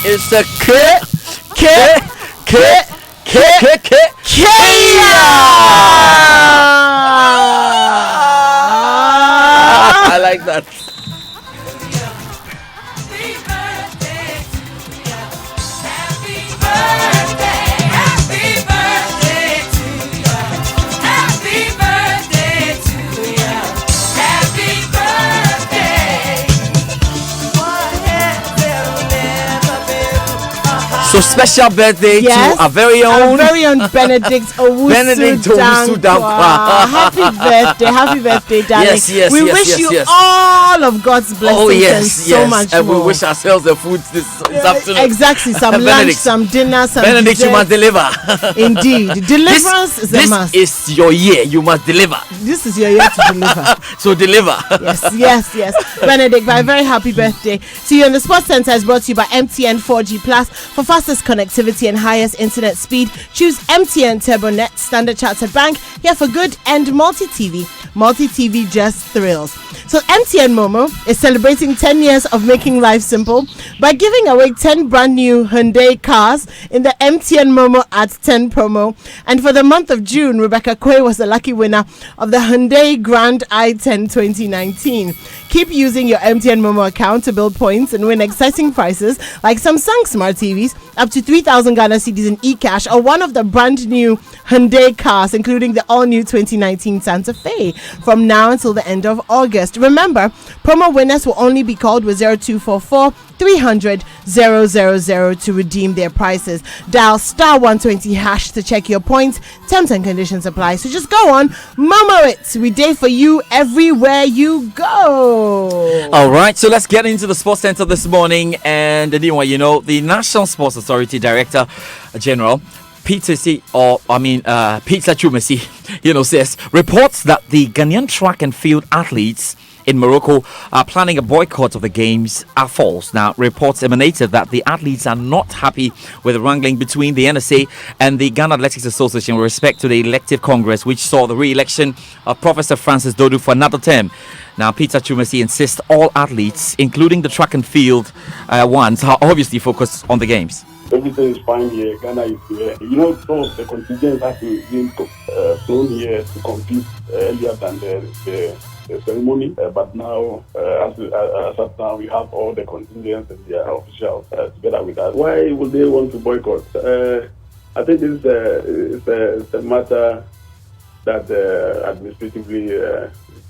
It's a Kenya. I like that. So special birthday to our very own Benedict Owusu Dankwa. Happy birthday, darling. Yes, we wish you all of God's blessings and so much and more. We wish ourselves the food this afternoon. Exactly, some lunch, some dinner, some Benedict, you must deliver. Indeed, deliverance is a must. This is your year. You must deliver. This is your year to deliver. So deliver. Yes. Benedict, by a very happy birthday to you. And the Sports Center is brought to you by MTN 4G Plus. For fastest connectivity and highest internet speed, choose MTN TurboNet, Standard Chartered Bank, here for good, and Multi-TV. Multi-TV just thrills. So MTN Momo is celebrating 10 years of making life simple by giving away 10 brand new Hyundai cars in the MTN Momo at 10 promo. And for the month of June, Rebecca Quay was the lucky winner of the Hyundai Grand i10 2019. Keep using your MTN Momo account to build points and win exciting prizes like Samsung Smart TVs, up to 3,000 Ghana cedis in e-cash, or one of the brand new Hyundai cars, including the all-new 2019 Santa Fe, from now until the end of August. Remember, promo winners will only be called with 0244 300 000 to redeem their prizes. Dial star 120 hash to check your points. Terms and conditions apply. So just go on, Momo it. We day for you everywhere you go. All right, so let's get into the Sports Center this morning. And anyway, the National Sports Authority Director General Peter Twumasi, says reports that the Ghanaian track and field athletes in Morocco are planning a boycott of the games are false. Now, reports emanated that the athletes are not happy with the wrangling between the NSA and the Ghana Athletics Association with respect to the elective congress, which saw the re-election of Professor Francis Dodu for another term. Now, Peter Twumasi insists all athletes, including the track and field ones, are obviously focused on the games. Everything is fine here. Ghana is here. Some of the contingents have been flown here to compete earlier than the ceremony, but now, as of now, we have all the contingents and their officials together with us. Why would they want to boycott? I think this is a matter that administratively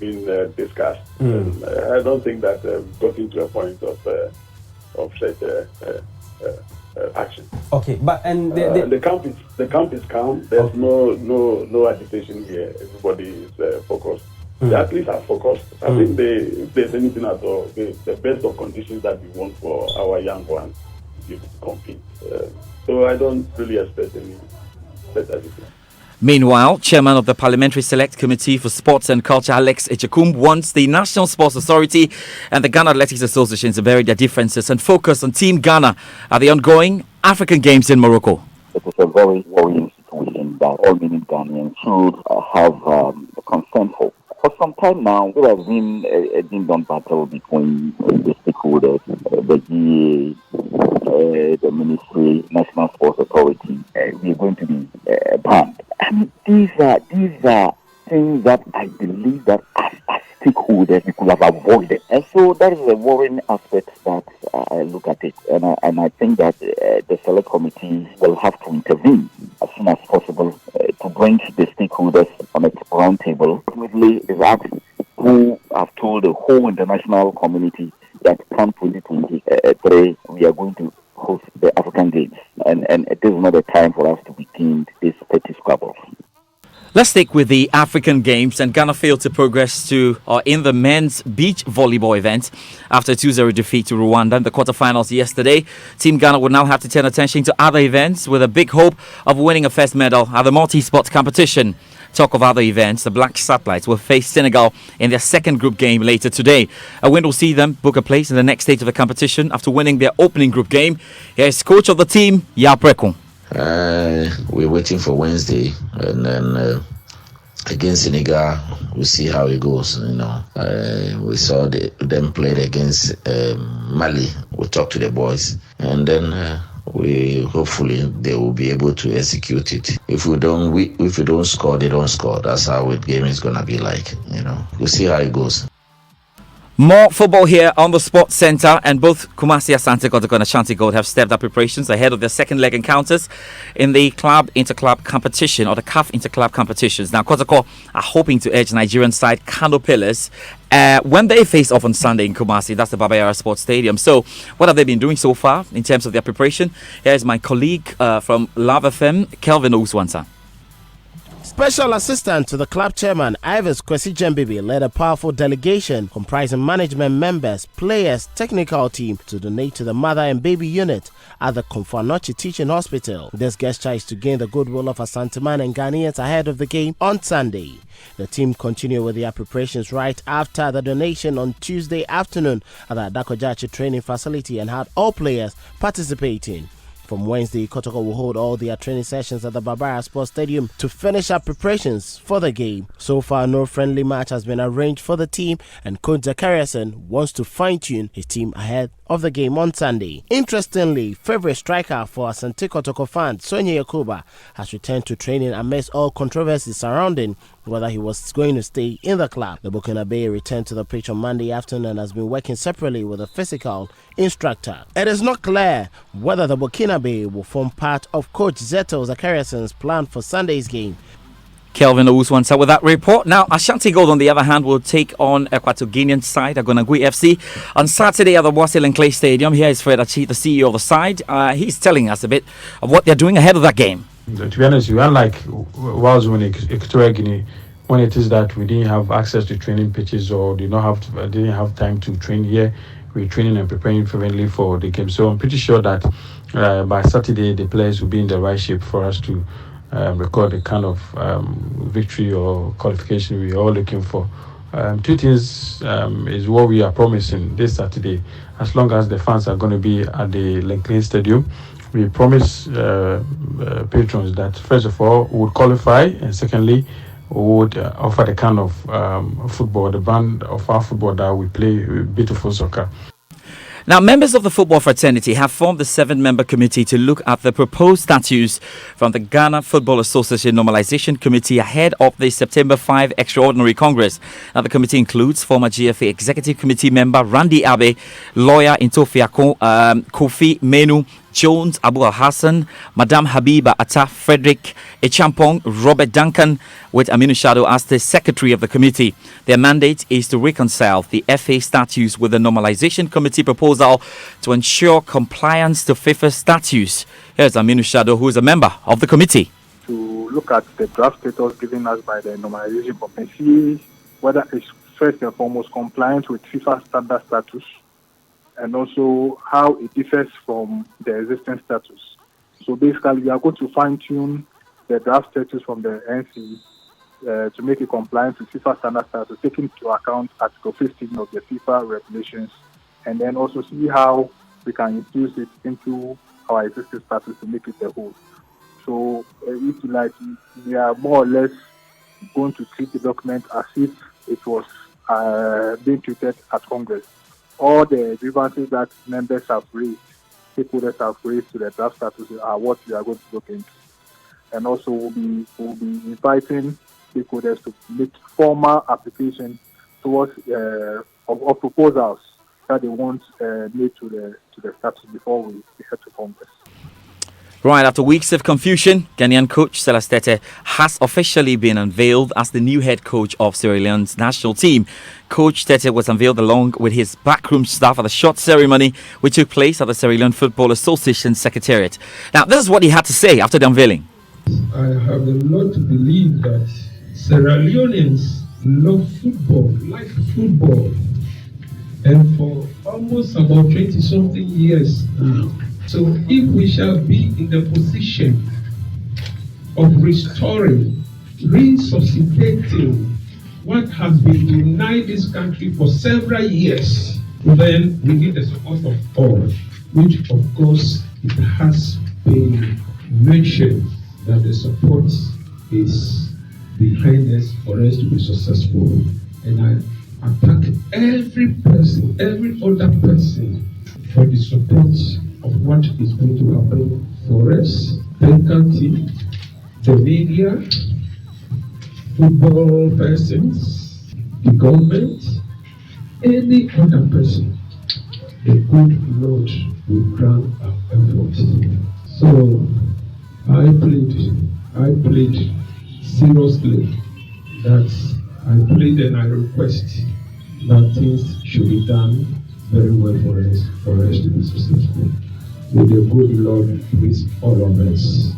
been discussed. I don't think that we've gotten to a point of such action. Okay, but the camp is calm. There's no agitation here. Everybody is focused. The athletes are focused. I think if there's anything at all, the best of conditions that we want for our young ones to compete. So I don't really expect any better agitation. Meanwhile, Chairman of the Parliamentary Select Committee for Sports and Culture, Alex Echekum, wants the National Sports Authority and the Ghana Athletics Association to bury their differences and focus on Team Ghana at the ongoing African Games in Morocco. It is a very worrying situation that all meaning Ghanaians should have consent for. For some time now, there has been a ding-dong battle between the stakeholders, the GA, the Ministry, National Sports Authority. We are going to be banned. I mean, these are things that I believe that as stakeholders we could have avoided. And so that is a worrying aspect that I look at it. And I think that the Select Committee will have to intervene as soon as possible to bring the stakeholders on a round table. Ultimately, is asked who have told the whole international community that come 2023 we are going to host the African Games. And it is not a time for us to begin this petty squabble. Let's stick with the African Games, and Ghana failed to progress in the men's beach volleyball event after a 2-0 defeat to Rwanda in the quarterfinals yesterday. Team Ghana will now have to turn attention to other events with a big hope of winning a first medal at the multi-sport competition. Talk of other events, the Black Satellites will face Senegal in their second group game later today. A win will see them book a place in the next stage of the competition after winning their opening group game. Here's coach of the team, Yao Preku. We're waiting for Wednesday, and then against Senegal. We'll see how it goes. We saw them played against Mali. We'll talk to the boys, and then we hopefully they will be able to execute it. If we don't score, they don't score. That's how the game is gonna be like. We'll see how it goes. More football here on the Sports Centre, and both Kumasi Asante Kotoko and Ashanti Gold have stepped up preparations ahead of their second leg encounters in the club interclub competition, or the CAF interclub competitions. Now, Kotoko are hoping to edge Nigerian side Kano Pillars when they face off on Sunday in Kumasi. That's the Baba Yara Sports Stadium. So, what have they been doing so far in terms of their preparation? Here's my colleague from Love FM, Kelvin Ouswansa. Special assistant to the club chairman, Ives Kwesi Jembibi, led a powerful delegation comprising management members, players, technical team to donate to the mother and baby unit at the Komfanochi Teaching Hospital. This gesture is to gain the goodwill of Asanteman and Ghanaians ahead of the game on Sunday. The team continued with their preparations right after the donation on Tuesday afternoon at the Dakojachi training facility and had all players participating. From Wednesday, Kotoko will hold all their training sessions at the Barbara Sports Stadium to finish up preparations for the game. So far, no friendly match has been arranged for the team, and Coach Zakariasen wants to fine-tune his team ahead of the game on Sunday. Interestingly, favorite striker for Asante Kotoko fans, Sonia Yakuba, has returned to training amidst all controversies surrounding whether he was going to stay in the club. The Burkinabe returned to the pitch on Monday afternoon and has been working separately with a physical instructor. It is not clear whether the Burkinabe will form part of Coach Zeto Zakariasen's plan for Sunday's game. Kelvin Ouswansa with that report. Now, Ashanti Gold, on the other hand, will take on Equatorial Guinean side, Agonagui FC, on Saturday at the Wasil and Clay Stadium. Here is Fred Achi, the CEO of the side. He's telling us a bit of what they're doing ahead of that game. To be honest, we unlike whilst when Equatorial Guinea, when it is that we didn't have access to training pitches or didn't have time to train here, we're training and preparing fervently for the game. So I'm pretty sure that by Saturday the players will be in the right shape for us to record the kind of victory or qualification we're all looking for. Two things is what we are promising this Saturday. As long as the fans are going to be at the Lincoln Stadium, we promise patrons that first of all we would qualify, and secondly we would offer the kind of football, the brand of our football that we play, beautiful soccer. Now, members of the football fraternity have formed the 7-member committee to look at the proposed statutes from the Ghana Football Association Normalization Committee ahead of the September 5 Extraordinary Congress. Now, the committee includes former GFA Executive Committee member Randy Abe, lawyer Intofiako, Kofi Menu Jones, Abu Al-Hassan, Madame Habiba Atta, Frederick Echampong, Robert Duncan, with Aminu Shado as the secretary of the committee. Their mandate is to reconcile the FA statutes with the Normalization Committee proposal to ensure compliance to FIFA statutes. Here's Aminu Shado, who is a member of the committee. To look at the draft status given us by the Normalization Committee, whether it's first and foremost compliant with FIFA standard status, and also how it differs from the existing status. So basically, we are going to fine-tune the draft status from the NC to make it compliant with FIFA standard status, taking into account Article 15 of the FIFA regulations, and then also see how we can infuse it into our existing status to make it a whole. So if you like, we are more or less going to treat the document as if it was being treated at Congress. All the grievances that members have raised, stakeholders have raised to the draft status are what we are going to look into. And also we'll be inviting stakeholders to make formal application towards of proposals that they want made to the status before we head to Congress. Right, after weeks of confusion, Ghanaian coach Silas Tete has officially been unveiled as the new head coach of Sierra Leone's national team. Coach Tete was unveiled along with his backroom staff at a short ceremony which took place at the Sierra Leone Football Association Secretariat. Now, this is what he had to say after the unveiling. I have a lot to believe that Sierra Leoneans love football, like football, and for almost about 20-something years now. So if we shall be in the position of restoring, resuscitating what has been denied this country for several years, then we need the support of all, which of course it has been mentioned that the support is behind us for us to be successful. And I thank every person, every other person for the support of what is going to happen for us, technical team, the media, football persons, the government, any other person. The good Lord will crown our efforts. So I plead seriously that I plead and I request that things should be done very well for us to be successful. May the good Lord please all of us.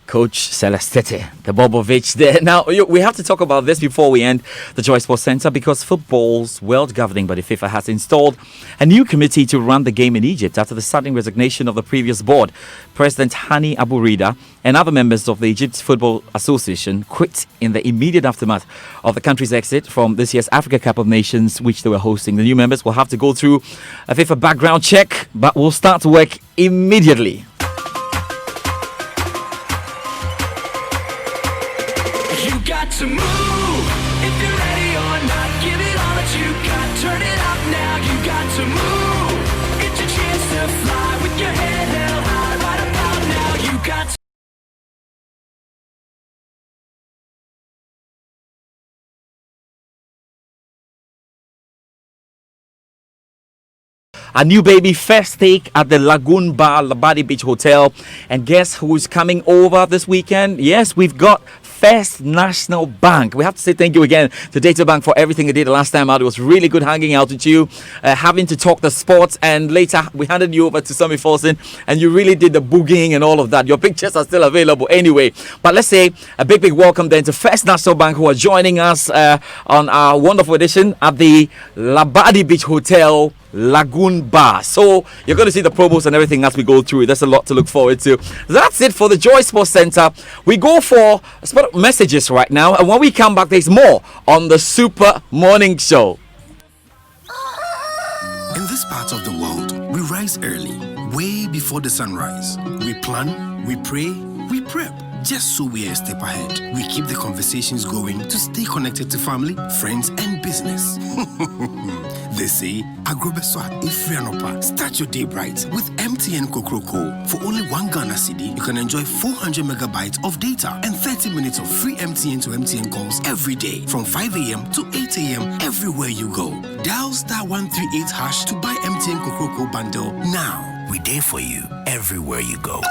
Coach Celestete, the Bobovich there. Now, we have to talk about this before we end the Joy Sports Center, because football's world governing body FIFA has installed a new committee to run the game in Egypt after the sudden resignation of the previous board. President Hani Abu Rida and other members of the Egypt Football Association quit in the immediate aftermath of the country's exit from this year's Africa Cup of Nations, which they were hosting. The new members will have to go through a FIFA background check, but will start to work immediately. To move, if you're ready or not, give it all that you got, turn it up now, you got to move, it's your chance to fly, with your head held high, right about now, you got to. A new baby first take at the Lagoon Bar Labadi Beach Hotel. And guess who's coming over this weekend? Yes, we've got First National Bank. We have to say thank you again to Data Bank for everything they did the last time out. It was really good hanging out with you, having to talk the sports, and later we handed you over to Sammy Folson and you really did the boogieing and all of that. Your pictures are still available anyway. But let's say a big welcome then to First National Bank, who are joining us on our wonderful edition at the Labadi Beach Hotel Lagoon Bar. So you're going to see the promos and everything as we go through it. There's a lot to look forward to. That's it for the Joy Sports Center. We go for messages right now, and when we come back, there's more on the Super Morning Show. In this part of the world, we rise early, way before the sunrise. We plan, we pray, we prep, just so we are a step ahead. We keep the conversations going to stay connected to family, friends, and business. They say, Agrobeswa Ifrianopa. Start your day bright with MTN Kokroko. For only 1 Ghana cedi, you can enjoy 400 megabytes of data and 30 minutes of free MTN to MTN calls every day from 5 a.m. to 8 a.m. everywhere you go. Dial *138# to buy MTN Kokroko bundle now. We there for you everywhere you go.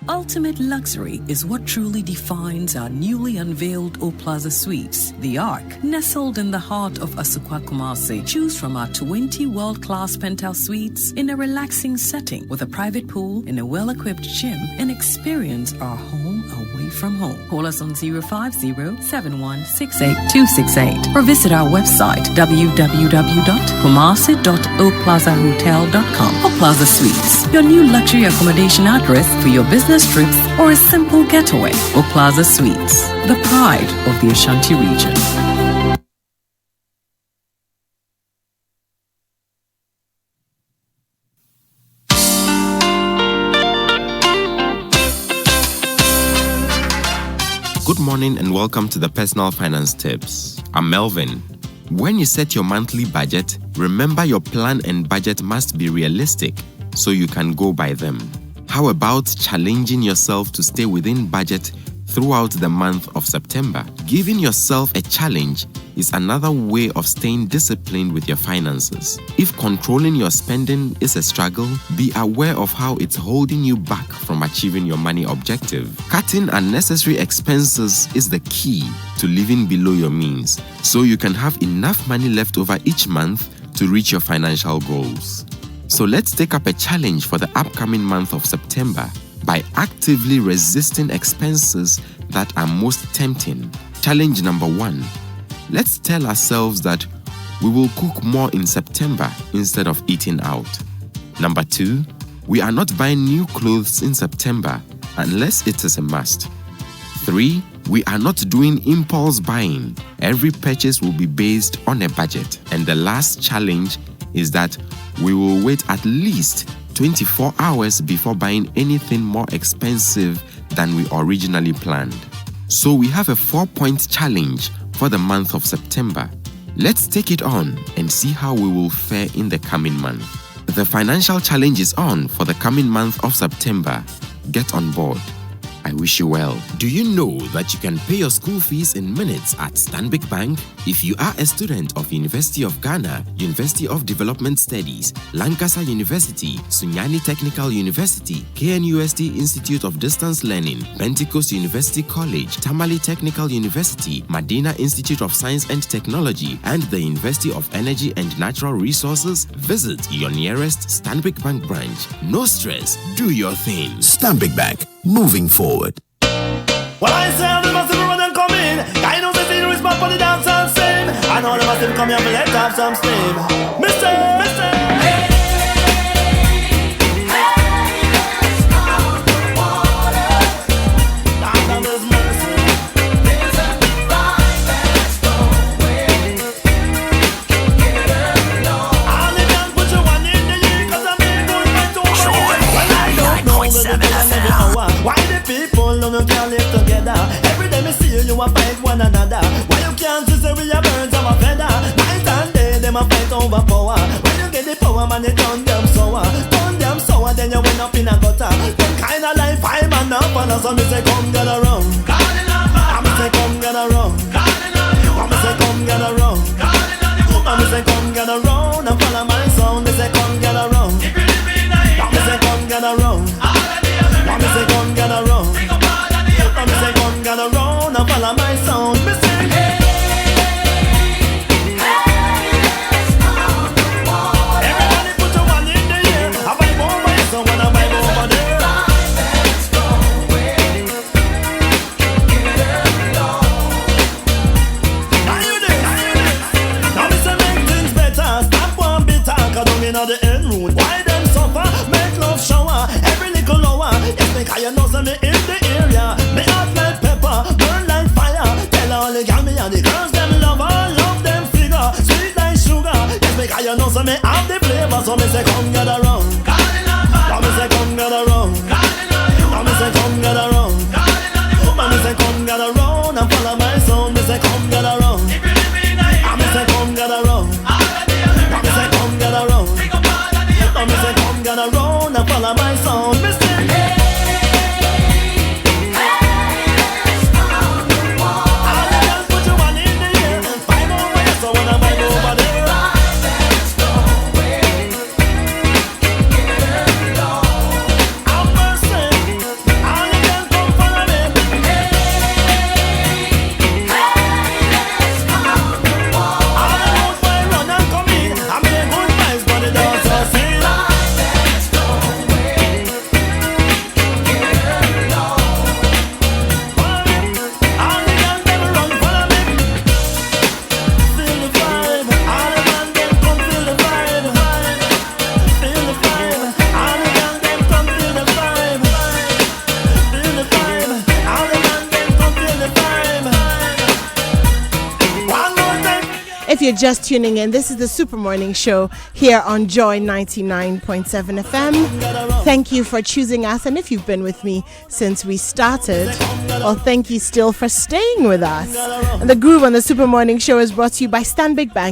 Ultimate luxury is what truly defines our newly unveiled O Plaza Suites. The Ark, nestled in the heart of Asukwa Kumasi. Choose from our 20 world-class penthouse suites in a relaxing setting with a private pool and a well-equipped gym, and experience our home away from home. Call us on 050-7168-268 or visit our website www.kumasi.oplazahotel.com. O Plaza Suites, your new luxury accommodation address for your business trips or a simple getaway. O Plaza Suites, the pride of the Ashanti region. Good morning and welcome to the Personal Finance Tips. I'm Melvin. When you set your monthly budget, remember your plan and budget must be realistic so you can go by them. How about challenging yourself to stay within budget throughout the month of September? Giving yourself a challenge is another way of staying disciplined with your finances. If controlling your spending is a struggle, be aware of how it's holding you back from achieving your money objective. Cutting unnecessary expenses is the key to living below your means, so you can have enough money left over each month to reach your financial goals. So let's take up a challenge for the upcoming month of September by actively resisting expenses that are most tempting. Challenge number 1. Let's tell ourselves that we will cook more in September instead of eating out. Number 2. We are not buying new clothes in September unless it is a must. 3. We are not doing impulse buying. Every purchase will be based on a budget. And the last challenge is that we will wait at least 24 hours before buying anything more expensive than we originally planned. So we have a 4-point challenge for the month of September. Let's take it on and see how we will fare in the coming month. The financial challenge is on for the coming month of September. Get on board. I wish you well. Do you know that you can pay your school fees in minutes at Stanbic Bank? If you are a student of University of Ghana, University of Development Studies, Lancaster University, Sunyani Technical University, KNUST Institute of Distance Learning, Pentecost University College, Tamale Technical University, Medina Institute of Science and Technology, and the University of Energy and Natural Resources, visit your nearest Stanbic Bank branch. No stress, do your thing. Stanbic Bank, moving forward. Well, I say all the massive run and come in. I know the scenery is back for the dance and sing. I know the massive come here for let's have some steam. Mister. Why the people don't can live together? Every day me see you a fight one another. Why you can't see say we are birds of a feather? Night and day them a fight over power. When you get the power man you turn them sour. Turn them sour then you went up in a gutter. Them kind of life I'm an up and so me say come get around. I me say come get around. I me say come get around. I me say come get around and follow my sound. Me say come get around. I me say come get around. I me say come get around. I me say come get around and follow my sound. Me say everybody put your one in the air. I vibe over here, so when I vibe over there. Now you this. Now me say make things better. Stop one bit talk down inna the end road. Why them suffer? Make love shower. Every little lower. Yes, me cause you know say me in the area. Me hot like pepper, burn like fire. Tell all the girls me and the girls them love her, love them figure, sweet like sugar. Yes, me cause you know say me have the flavor. So me say come get around. Now me say come get around. Now me say come get around. Now me say come get around and follow my sound. Me say come get around. Now me say come get around. Now me say come get around. Now me say come get around and follow my sound. Me say if you're just tuning in, this is the Super Morning Show here on Joy 99.7 FM. Thank you for choosing us, and if you've been with me since we started, well, thank you still for staying with us. And the groove on the Super Morning Show is brought to you by Stanbic Bank.